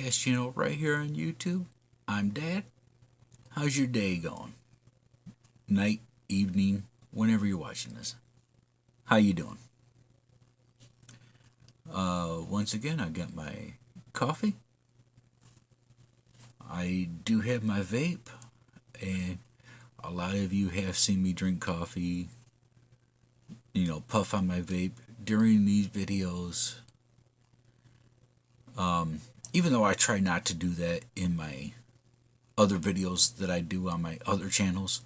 podcast channel right here on YouTube. I'm Dad. How's your day going? Night, evening, whenever you're watching this. How you doing? Once again, I got my coffee. I do have my vape, and a lot of you have seen me drink coffee, puff on my vape during these videos. Even though I try not to do that in my other videos that I do on my other channels,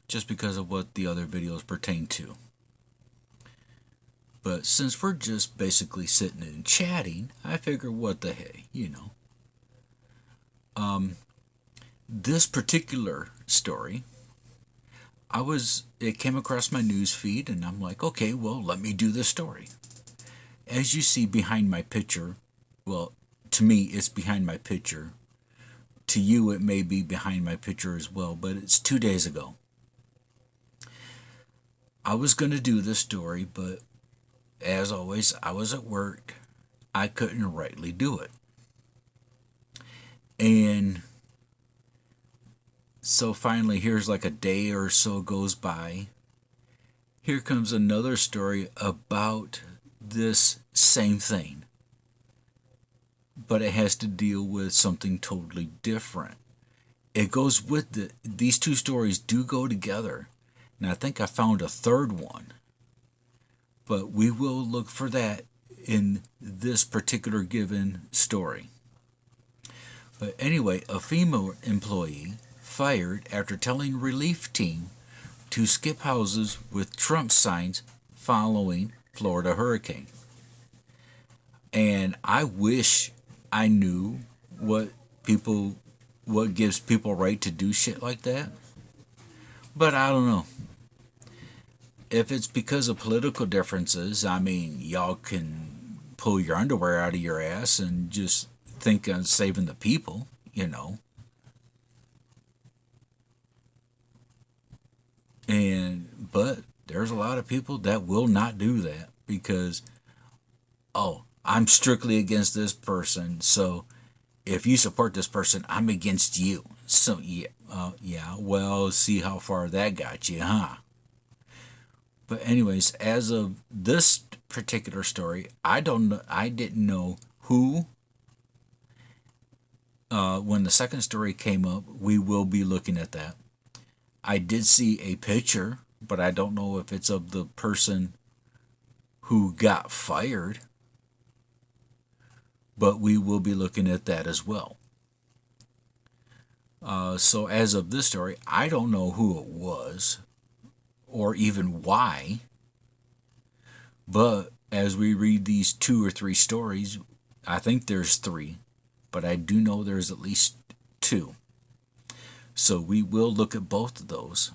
just because of what the other videos pertain to. But since we're just basically sitting and chatting, I figure what the hey, This particular story, it came across my news feed and I'm like, okay, well, let me do this story. As you see behind my picture, well, to me, it's behind my picture. To you, it may be behind my picture as well, but it's 2 days ago. I was going to do this story, but as always, I was at work. I couldn't rightly do it. And so finally, here's like a day or so goes by. Here comes another story about this same thing. But it has to deal with something totally different. It goes with these two stories do go together. And I think I found a third one. But we will look for that in this particular given story. But anyway, a FEMA employee fired after telling relief team to skip houses with Trump signs following Florida hurricane. And I wish I knew what gives people right to do shit like that. But I don't know. If it's because of political differences, I mean, y'all can pull your underwear out of your ass and just think of saving the people, But there's a lot of people that will not do that because, I'm strictly against this person, so if you support this person, I'm against you. So well, see how far that got you, huh? But anyways, as of this particular story, I didn't know who. When the second story came up, we will be looking at that. I did see a picture, but I don't know if it's of the person who got fired. But we will be looking at that as well. So as of this story, I don't know who it was or even why. But as we read these 2 or 3 stories, I think there's 3, but I do know there's at least 2. So we will look at both of those.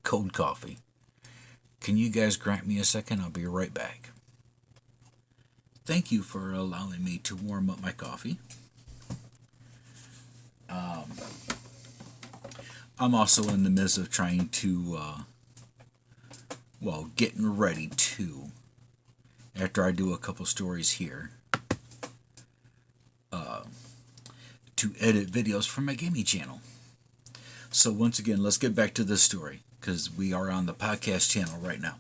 Cold coffee. Can you guys grant me a second? I'll be right back. Thank you for allowing me to warm up my coffee. I'm also in the midst of trying to, getting ready to, after I do a couple stories here, to edit videos for my gaming channel. So once again, let's get back to this story, because we are on the podcast channel right now.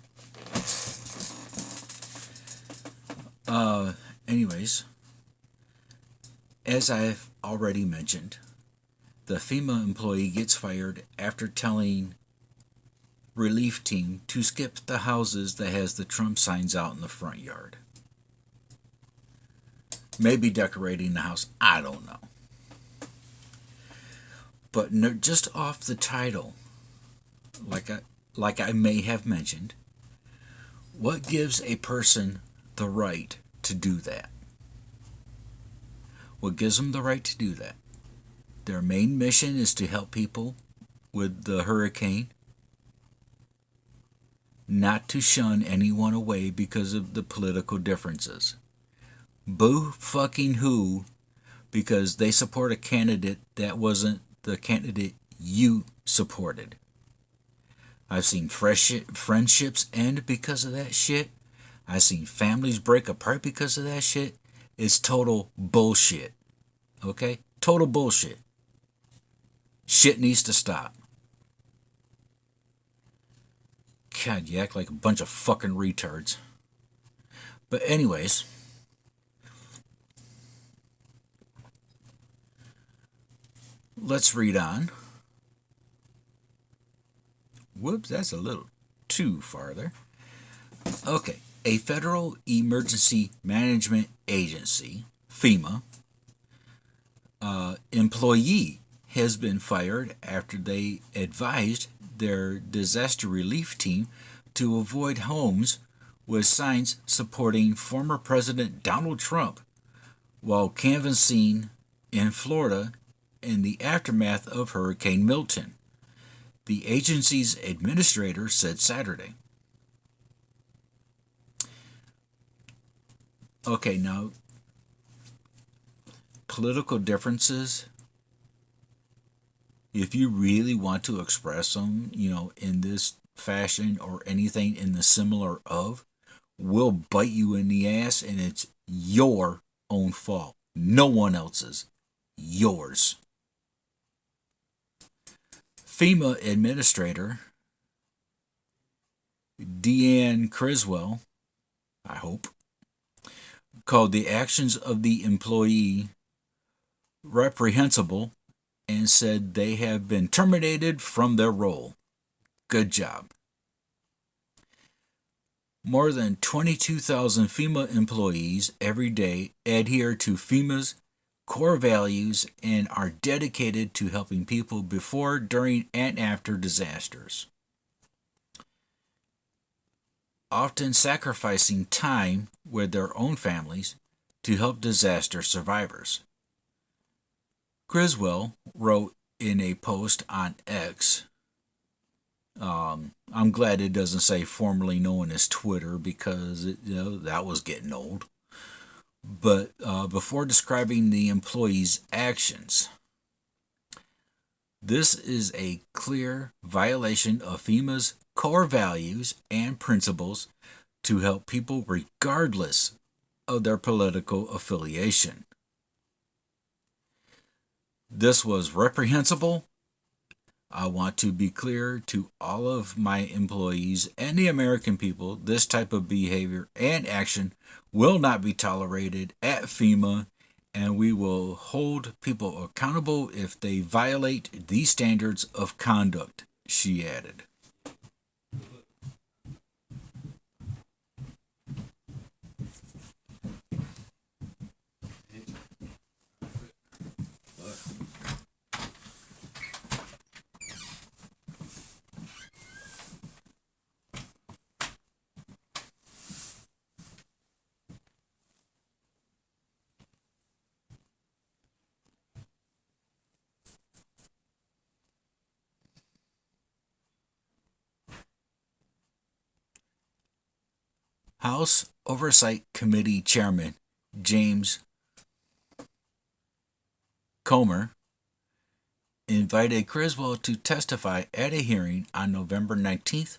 Anyways, as I've already mentioned, the FEMA employee gets fired after telling relief team to skip the houses that has the Trump signs out in the front yard. Maybe decorating the house, I don't know. But just off the title, like I may have mentioned, what gives a person the right to do that? What gives them the right to do that? Their main mission is to help people with the hurricane, not to shun anyone away because of the political differences. Boo fucking who, because they support a candidate that wasn't the candidate you supported. I've seen friendships end because of that shit. I've seen families break apart because of that shit. It's total bullshit. Okay? Total bullshit. Shit needs to stop. God, you act like a bunch of fucking retards. But, anyways, let's read on. Whoops, that's a little too farther. Okay. A Federal Emergency Management Agency, FEMA, employee has been fired after they advised their disaster relief team to avoid homes with signs supporting former President Donald Trump while canvassing in Florida in the aftermath of Hurricane Milton, the agency's administrator said Saturday. Okay, now, political differences, if you really want to express them, in this fashion or anything in the similar of, will bite you in the ass, and it's your own fault. No one else's. Yours. FEMA Administrator Deanne Criswell, I hope, called the actions of the employee reprehensible and said they have been terminated from their role. Good job. More than 22,000 FEMA employees every day adhere to FEMA's core values and are dedicated to helping people before, during, and after disasters, often sacrificing time with their own families to help disaster survivors. Criswell wrote in a post on X, I'm glad it doesn't say formerly known as Twitter because that was getting old. But before describing the employee's actions, this is a clear violation of FEMA's core values and principles to help people regardless of their political affiliation. This was reprehensible. I want to be clear to all of my employees and the American people, this type of behavior and action will not be tolerated at FEMA, and we will hold people accountable if they violate these standards of conduct, she added. House Oversight Committee Chairman James Comer invited Criswell to testify at a hearing on November 19th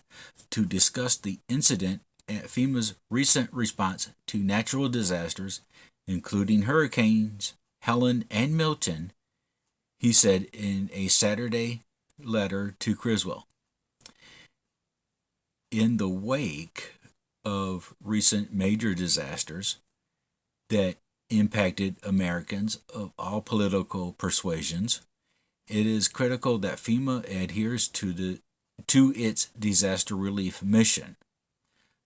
to discuss the incident at FEMA's recent response to natural disasters, including hurricanes Helen and Milton, he said in a Saturday letter to Criswell. In the wake of recent major disasters that impacted Americans of all political persuasions, it is critical that FEMA adheres to its disaster relief mission,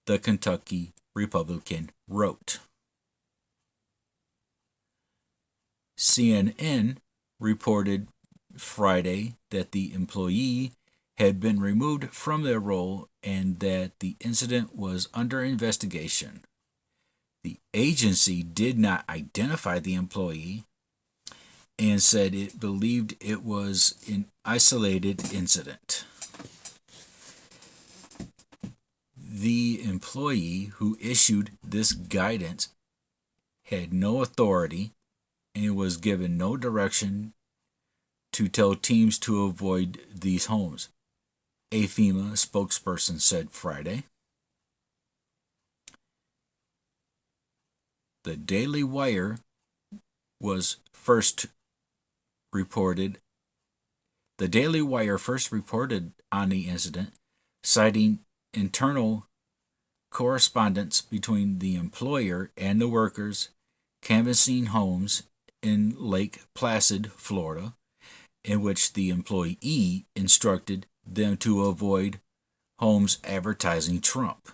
the Kentucky Republican wrote. CNN reported Friday that the employee had been removed from their role and that the incident was under investigation. The agency did not identify the employee and said it believed it was an isolated incident. The employee who issued this guidance had no authority and was given no direction to tell teams to avoid these homes. a FEMA spokesperson said Friday. The Daily Wire was first reported. The Daily Wire first reported on the incident, citing internal correspondence between the employer and the workers canvassing homes in Lake Placid, Florida, in which the employee instructed them to avoid homes advertising Trump.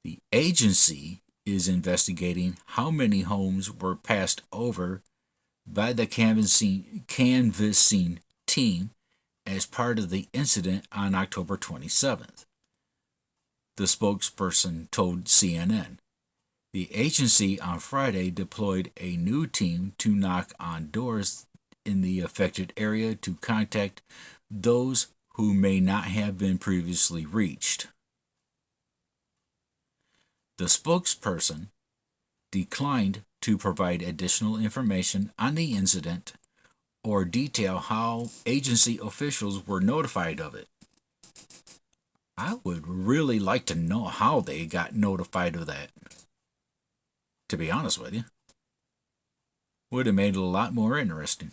The agency is investigating how many homes were passed over by the canvassing team as part of the incident on October 27th, the spokesperson told CNN. The agency on Friday deployed a new team to knock on doors in the affected area to contact those who may not have been previously reached. The spokesperson declined to provide additional information on the incident or detail how agency officials were notified of it. I would really like to know how they got notified of that, to be honest with you. Would have made it a lot more interesting.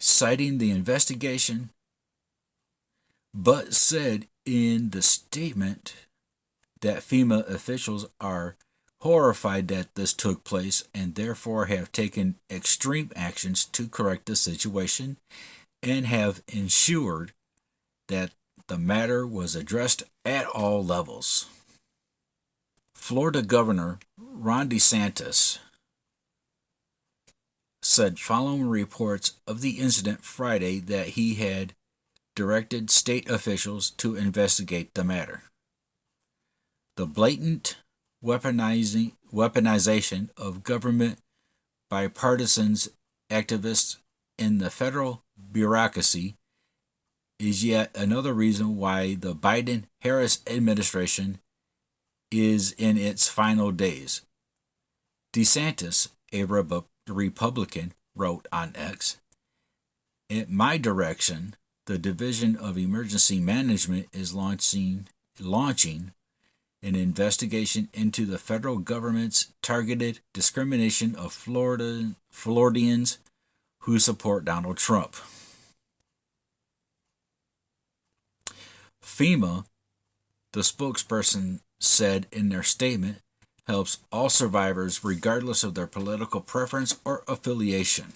Citing the investigation, but said in the statement that FEMA officials are horrified that this took place and therefore have taken extreme actions to correct the situation and have ensured that the matter was addressed at all levels. Florida Governor Ron DeSantis said following reports of the incident Friday that he had directed state officials to investigate the matter. The blatant weaponization of government by partisans, activists, and the federal bureaucracy is yet another reason why the Biden-Harris administration is in its final days. DeSantis, a Republican, wrote on X, "In my direction, the Division of Emergency Management is launching an investigation into the federal government's targeted discrimination of Floridians who support Donald Trump." FEMA, the spokesperson said in their statement, helps all survivors regardless of their political preference or affiliation.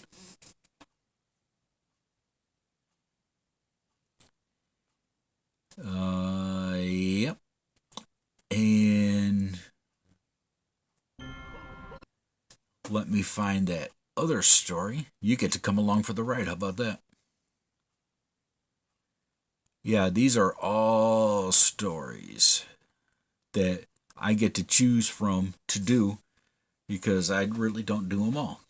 Yep. And let me find that other story. You get to come along for the ride. How about that? Yeah, these are all stories that I get to choose from to do because I really don't do them all.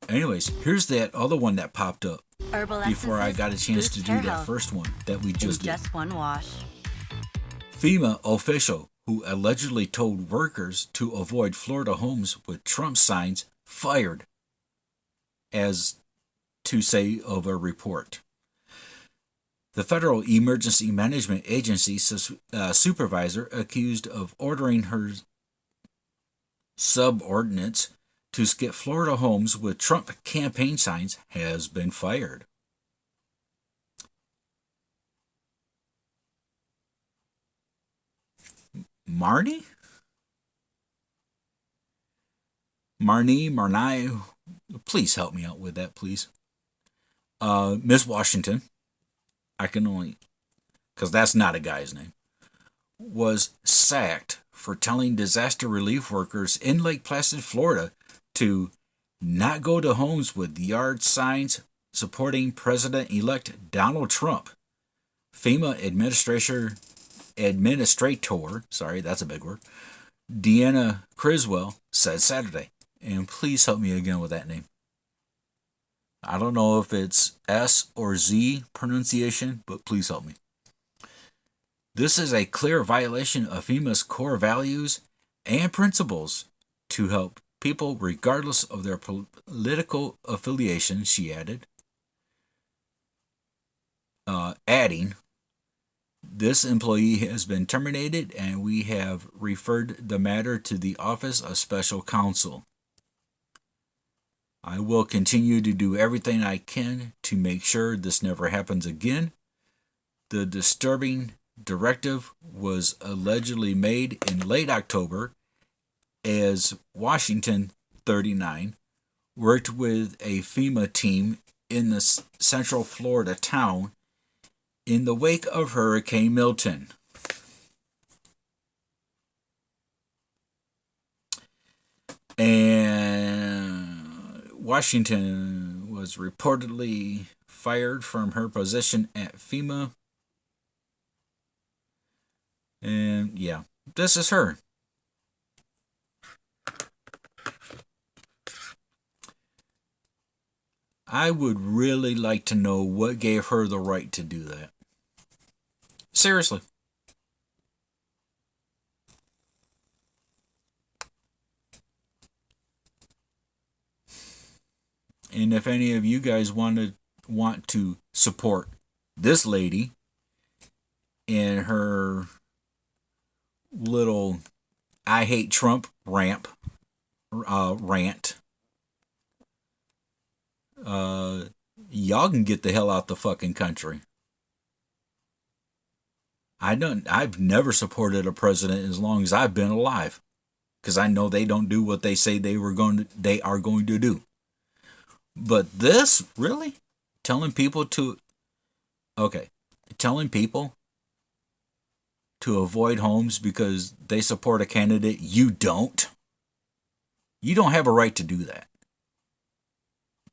Anyways, here's that other one that popped up before I got a chance to do that first one that we just did. Just one wash. FEMA official who allegedly told workers to avoid Florida homes with Trump signs fired, as to say of a report. The Federal Emergency Management Agency supervisor accused of ordering her subordinates to skip Florida homes with Trump campaign signs has been fired. Marnie, please help me out with that, please. Miss Washington, I can only, because that's not a guy's name, was sacked for telling disaster relief workers in Lake Placid, Florida, to not go to homes with yard signs supporting President-elect Donald Trump. FEMA administrator, that's a big word, Deanna Criswell said Saturday. And please help me again with that name. I don't know if it's S or Z pronunciation, but please help me. This is a clear violation of FEMA's core values and principles to help people regardless of their political affiliation, she added. adding, "This employee has been terminated and we have referred the matter to the Office of Special Counsel. I will continue to do everything I can to make sure this never happens again. The disturbing directive was allegedly made in late October as Washington 39 worked with a FEMA team in the Central Florida town in the wake of Hurricane Milton." And Washington was reportedly fired from her position at FEMA. And yeah, this is her. I would really like to know what gave her the right to do that. Seriously. And if any of you guys want to support this lady in her little "I hate Trump" rant, y'all can get the hell out the fucking country. I've never supported a president as long as I've been alive, because I know they don't do what they say they are going to do. But this, really? Telling people to avoid homes because they support a candidate you don't? You don't have a right to do that.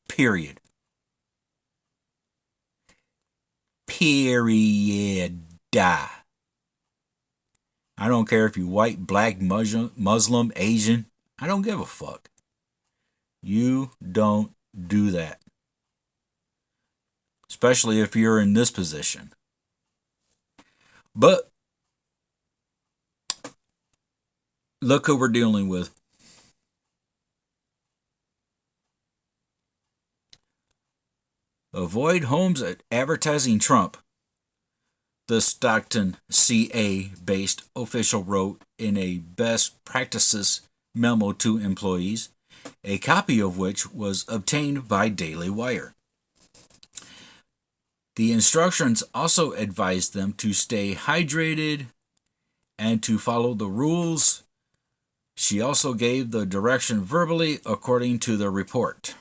Period. Period. I don't care if you're white, black, Muslim, Asian. I don't give a fuck. You don't do that. Especially if you're in this position. But look who we're dealing with. Avoid homes advertising Trump, the Stockton CA-based official wrote in a best practices memo to employees, a copy of which was obtained by Daily Wire. The instructions also advised them to stay hydrated and to follow the rules. She also gave the direction verbally, according to the report.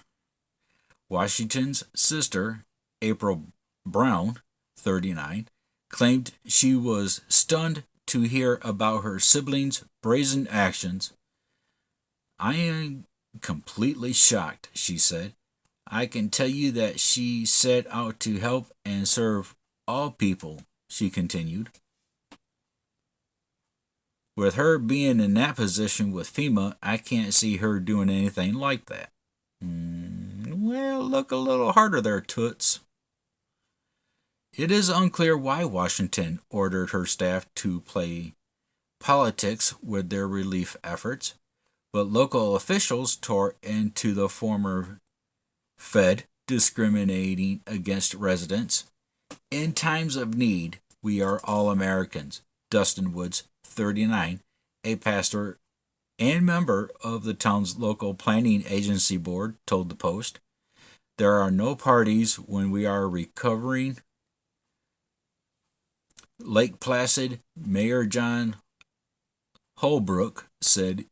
Washington's sister, April Brown, 39, claimed she was stunned to hear about her siblings' brazen actions. "I am completely shocked," she said. "I can tell you that she set out to help and serve all people," she continued. "With her being in that position with FEMA, I can't see her doing anything like that." Well, look a little harder there, toots. It is unclear why Washington ordered her staff to play politics with their relief efforts, but local officials tore into the former Fed discriminating against residents. "In times of need, we are all Americans," Dustin Woods, 39, a pastor and member of the town's local planning agency board, told the Post. "There are no parties when we are recovering." Lake Placid Mayor John Holbrook said,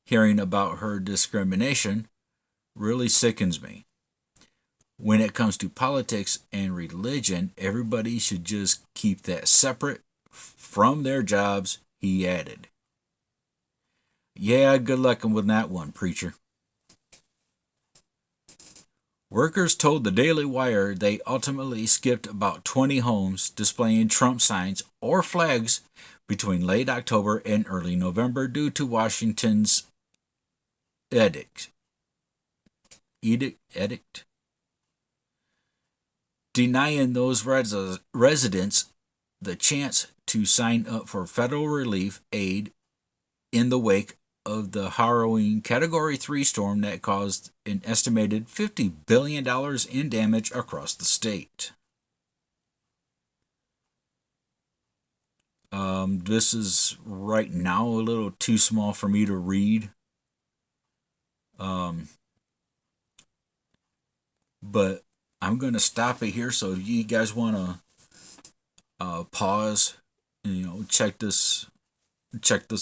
"Hearing about her discrimination really sickens me. When it comes to politics and religion, everybody should just keep that separate from their jobs," he added. Yeah, good luck with that one, preacher. Workers told the Daily Wire they ultimately skipped about 20 homes displaying Trump signs or flags between late October and early November due to Washington's edict, denying those residents the chance to sign up for federal relief aid in the wake of the harrowing Category 3 storm that caused an estimated $50 billion in damage across the state. This is right now a little too small for me to read. Um, but I'm going to stop it here. So if you guys want to pause, check this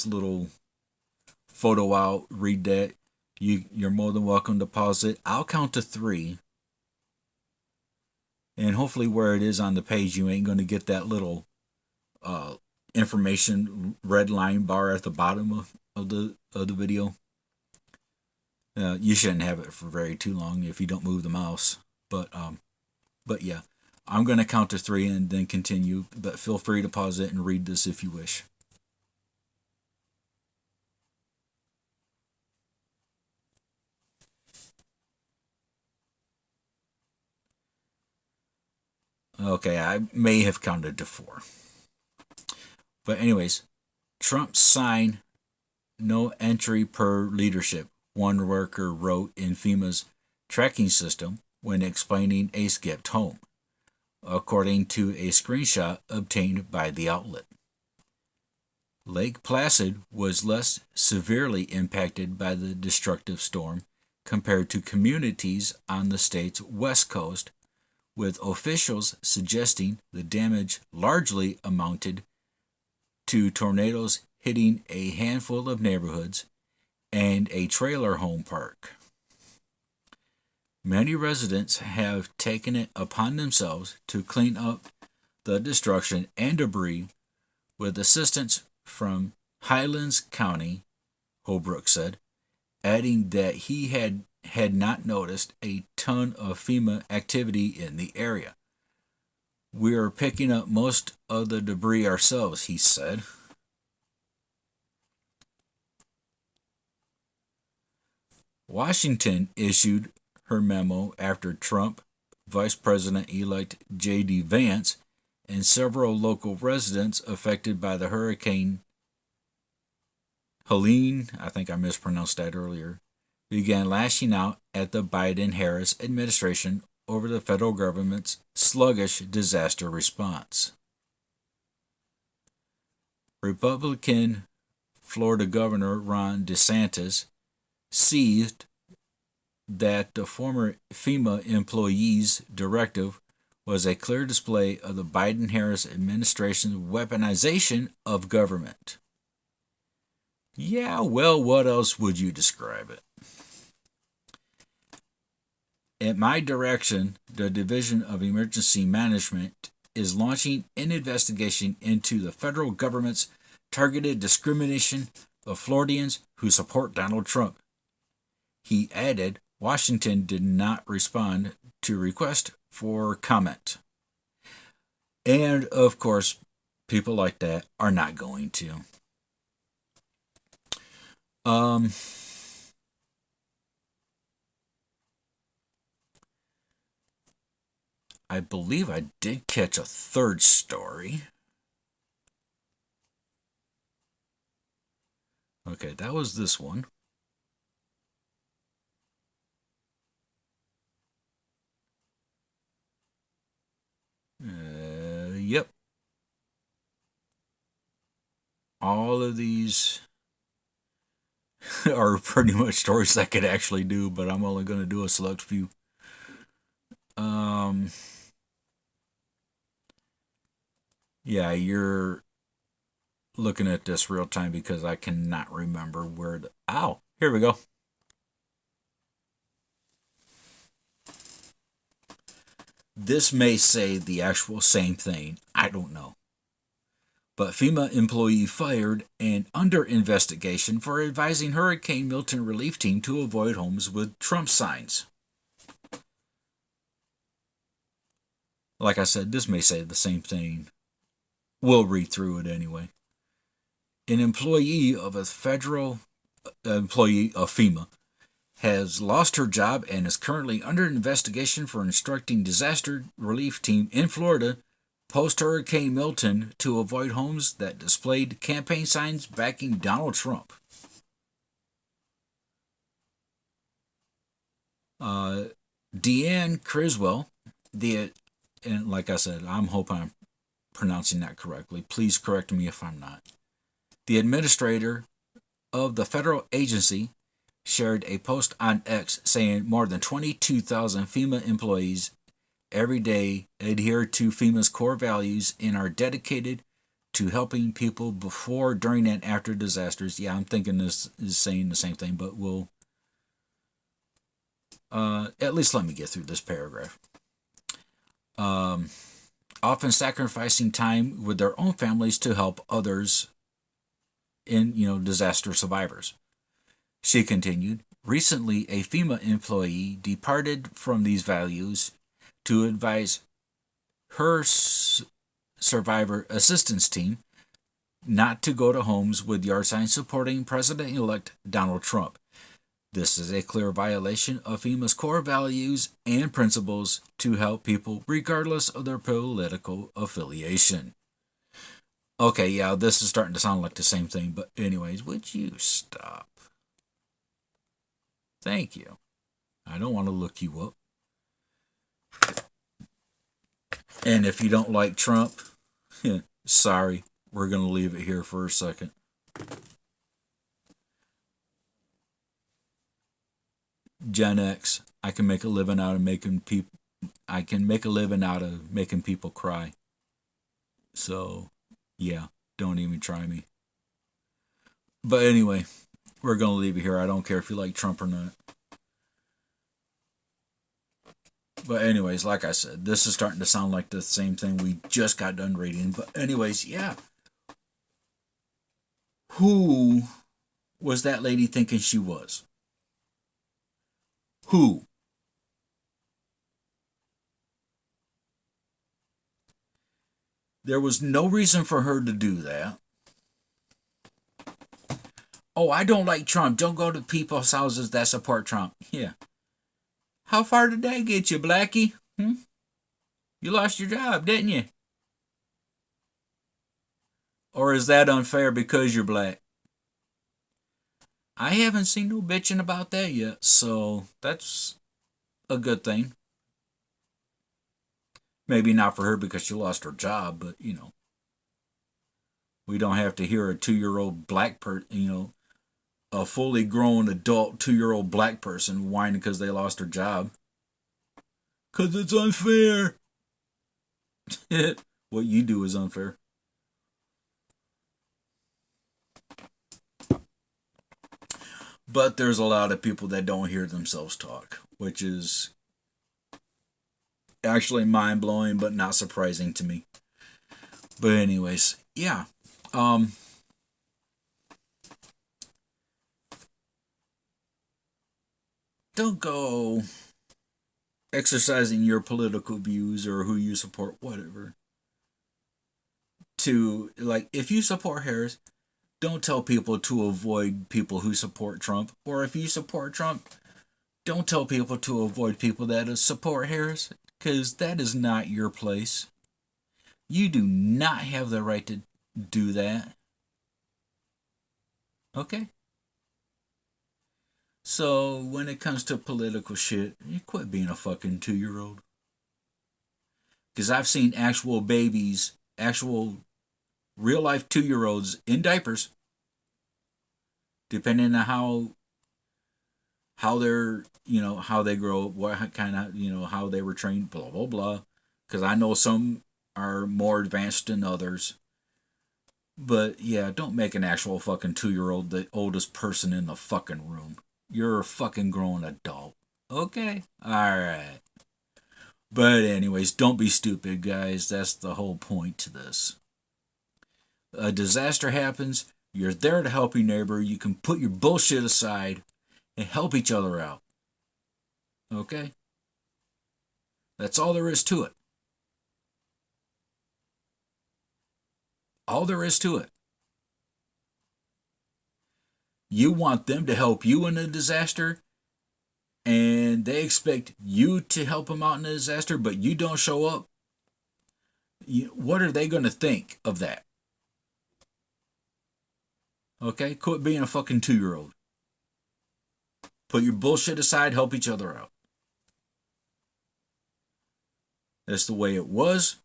little photo out, read that. You're more than welcome to pause it. I'll count to three, and hopefully, where it is on the page, you ain't going to get that little uh, information red line bar at the bottom of the video. You shouldn't have it for very too long if you don't move the mouse. But yeah, I'm gonna count to three and then continue. But feel free to pause it and read this if you wish. Okay, I may have counted to four. But anyways, Trump signed no entry per leadership, one worker wrote in FEMA's tracking system when explaining a skipped home, according to a screenshot obtained by the outlet. Lake Placid was less severely impacted by the destructive storm compared to communities on the state's west coast, with officials suggesting the damage largely amounted to tornadoes hitting a handful of neighborhoods and a trailer home park. Many residents have taken it upon themselves to clean up the destruction and debris with assistance from Highlands County, Holbrook said, adding that he had not noticed a ton of FEMA activity in the area. We are picking up most of the debris ourselves, he said. Washington issued her memo after Trump, Vice President-elect J.D. Vance, and several local residents affected by the hurricane Helene, I think I mispronounced that earlier, began lashing out at the Biden-Harris administration over the federal government's sluggish disaster response. Republican Florida Governor Ron DeSantis seized that the former FEMA employee's directive was a clear display of the Biden-Harris administration's weaponization of government. Yeah, well, what else would you describe it? At my direction, the Division of Emergency Management is launching an investigation into the federal government's targeted discrimination of Floridians who support Donald Trump. He added Washington did not respond to requests for comment. And of course, people like that are not going to. I believe I did catch a third story. Okay, that was this one. Yep. All of these are pretty much stories I could actually do, but I'm only going to do a select few. Yeah, you're looking at this real time because I cannot remember where the. Ow! Here we go. This may say the actual same thing. I don't know. But FEMA employee fired and under investigation for advising Hurricane Milton relief team to avoid homes with Trump signs. Like I said, this may say the same thing. We'll read through it anyway. An employee of FEMA has lost her job and is currently under investigation for instructing disaster relief team in Florida post-Hurricane Milton to avoid homes that displayed campaign signs backing Donald Trump. Deanne Criswell, and like I said, I'm hoping I'm pronouncing that correctly. Please correct me if I'm not. The administrator of the federal agency shared a post on X saying more than 22,000 FEMA employees every day adhere to FEMA's core values and are dedicated to helping people before, during, and after disasters. Yeah, I'm thinking this is saying the same thing, but we'll at least let me get through this paragraph. Often sacrificing time with their own families to help others in disaster survivors. She continued, recently a FEMA employee departed from these values to advise her survivor assistance team not to go to homes with yard signs supporting President-elect Donald Trump. This is a clear violation of FEMA's core values and principles to help people regardless of their political affiliation. Okay, yeah, this is starting to sound like the same thing, but anyways, would you stop? Thank you. I don't want to look you up. And if you don't like Trump, sorry, we're going to leave it here for a second. Gen X, I can make a living out of making people cry. So, yeah, don't even try me. But anyway, we're going to leave it here. I don't care if you like Trump or not. But anyways, like I said, this is starting to sound like the same thing we just got done reading. But anyways, yeah. Who was that lady thinking she was? Who? There was no reason for her to do that. Oh, I don't like Trump. Don't go to people's houses that support Trump. Yeah. How far did that get you, Blackie? You lost your job, didn't you? Or is that unfair because you're black? I haven't seen no bitching about that yet, so that's a good thing. Maybe not for her because she lost her job, but we don't have to hear a 2-year-old black person, a fully grown adult 2-year-old black person whining because they lost their job. Because it's unfair. What you do is unfair. But there's a lot of people that don't hear themselves talk, which is actually mind-blowing but not surprising to me. But anyways, yeah. Don't go exercising your political views or who you support, whatever. To, like, if you support Harris, don't tell people to avoid people who support Trump. Or if you support Trump, don't tell people to avoid people that support Harris, because that is not your place. You do not have the right to do that. Okay? So, when it comes to political shit, you quit being a fucking 2-year-old. Because I've seen actual babies, actual real life 2-year-olds in diapers, depending on how they're, how they grow up, what kind of, how they were trained, blah, blah, blah. Because I know some are more advanced than others. But yeah, don't make an actual fucking 2-year-old the oldest person in the fucking room. You're a fucking grown adult. Okay? Alright. But anyways, don't be stupid, guys. That's the whole point to this. A disaster happens, you're there to help your neighbor. You can put your bullshit aside and help each other out. Okay? That's all there is to it. All there is to it. You want them to help you in a disaster, and they expect you to help them out in a disaster, but you don't show up. What are they going to think of that? Okay? Quit being a fucking 2-year-old. Put your bullshit aside, help each other out. That's the way it was.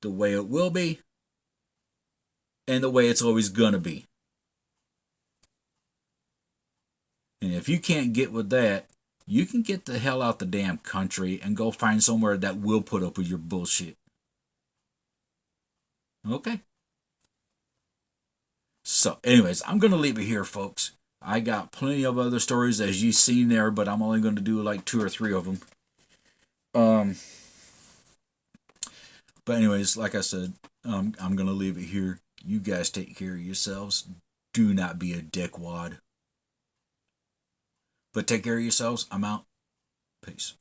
the way it will be, and the way it's always gonna be. And if you can't get with that, you can get the hell out the damn country and go find somewhere that will put up with your bullshit. Okay? So, anyways, I'm going to leave it here, folks. I got plenty of other stories as you've seen there, but I'm only going to do like 2 or 3 of them. But anyways, like I said, I'm going to leave it here. You guys take care of yourselves. Do not be a dickwad. But take care of yourselves. I'm out. Peace.